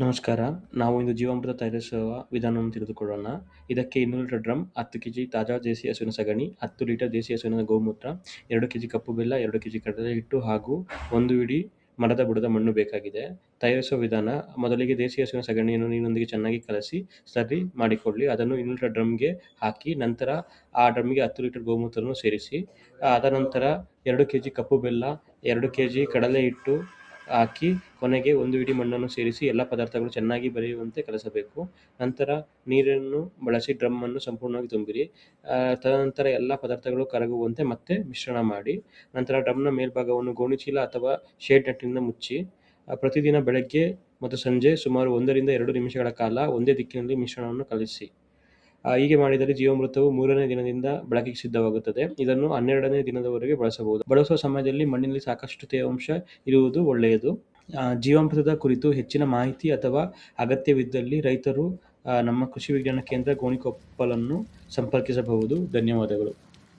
ನಮಸ್ಕಾರ. ನಾವು ಇಂದು ಜೀವಾಮೃತ ತಯಾರಿಸುವ ವಿಧಾನವನ್ನು ತಿಳಿದುಕೊಳ್ಳೋಣ. ಇದಕ್ಕೆ 200 ಲೀಟರ್ ಡ್ರಮ್, 10 ಕೆಜಿ ತಾಜಾ ದೇಸಿ ಹಸುವಿನ ಸಗಣಿ, 10 ಲೀಟರ್ ದೇಸಿ ಹಸುವಿನ ಗೋಮೂತ್ರ, 2 ಕೆಜಿ ಕಪ್ಪು ಬೆಲ್ಲ, 2 ಕೆಜಿ ಕಡಲೆ ಹಿಟ್ಟು ಹಾಗೂ 1 ಹಿಡಿ ಮರದ ಬುಡದ ಮಣ್ಣು ಬೇಕಾಗಿದೆ. ತಯಾರಿಸುವ ವಿಧಾನ: ಮೊದಲಿಗೆ ದೇಸಿ ಹಸುವಿನ ಸಗಣಿಯನ್ನು ನೀರಿನೊಂದಿಗೆ ಚೆನ್ನಾಗಿ ಕಲಸಿ ಸರಿ ಮಾಡಿಕೊಳ್ಳಿ. ಅದನ್ನು 200 ಲೀಟರ್ ಡ್ರಮ್‌ಗೆ ಹಾಕಿ, ನಂತರ ಆ ಡ್ರಮ್‌ಗೆ 10 ಲೀಟರ್ ಗೋಮೂತ್ರವನ್ನು ಸೇರಿಸಿ. ಅದ ನಂತರ 2 ಕೆಜಿ ಕಪ್ಪು ಬೆಲ್ಲ, 2 ಕೆಜಿ ಕಡಲೆ ಹಿಟ್ಟು ಹಾಕಿ, ಕೊನೆಗೆ 1 ಹಿಡಿ ಮಣ್ಣನ್ನು ಸೇರಿಸಿ ಎಲ್ಲ ಪದಾರ್ಥಗಳು ಚೆನ್ನಾಗಿ ಬೆರೆಯುವಂತೆ ಕಲಸಬೇಕು. ನಂತರ ನೀರನ್ನು ಬಳಸಿ ಡ್ರಮ್ ಅನ್ನು ಸಂಪೂರ್ಣವಾಗಿ ತುಂಬಿರಿ. ತದನಂತರ ಎಲ್ಲ ಪದಾರ್ಥಗಳು ಕರಗುವಂತೆ ಮತ್ತೆ ಮಿಶ್ರಣ ಮಾಡಿ. ನಂತರ ಡ್ರಮ್‌ನ ಮೇಲ್ಭಾಗವನ್ನು ಗೋಣಿಚೀಲ ಅಥವಾ ಶೇಡ್ ನೆಟ್‌ನಿಂದ ಮುಚ್ಚಿ. ಪ್ರತಿದಿನ ಬೆಳಗ್ಗೆ ಮತ್ತು ಸಂಜೆ ಸುಮಾರು 1 ರಿಂದ 2 ನಿಮಿಷಗಳ ಕಾಲ ಒಂದೇ ದಿಕ್ಕಿನಲ್ಲಿ ಮಿಶ್ರಣವನ್ನು ಕಲಿಸಿ. ಹೀಗೆ ಮಾಡಿದರೆ ಜೀವಾಮೃತವು 3ನೇ ದಿನದಿಂದ ಬಳಕೆಗೆ ಸಿದ್ಧವಾಗುತ್ತದೆ. ಇದನ್ನು 12ನೇ ದಿನದವರೆಗೆ ಬಳಸಬಹುದು. ಬಳಸುವ ಸಮಯದಲ್ಲಿ ಮಣ್ಣಿನಲ್ಲಿ ಸಾಕಷ್ಟು ತೇವಾಂಶ ಇರುವುದು ಒಳ್ಳೆಯದು. ಜೀವಾಮೃತದ ಕುರಿತು ಹೆಚ್ಚಿನ ಮಾಹಿತಿ ಅಥವಾ ಅಗತ್ಯವಿದ್ದಲ್ಲಿ ರೈತರು ನಮ್ಮ ಕೃಷಿ ವಿಜ್ಞಾನ ಕೇಂದ್ರ ಗೋಣಿಕೊಪ್ಪಲನ್ನು ಸಂಪರ್ಕಿಸಬಹುದು. ಧನ್ಯವಾದಗಳು.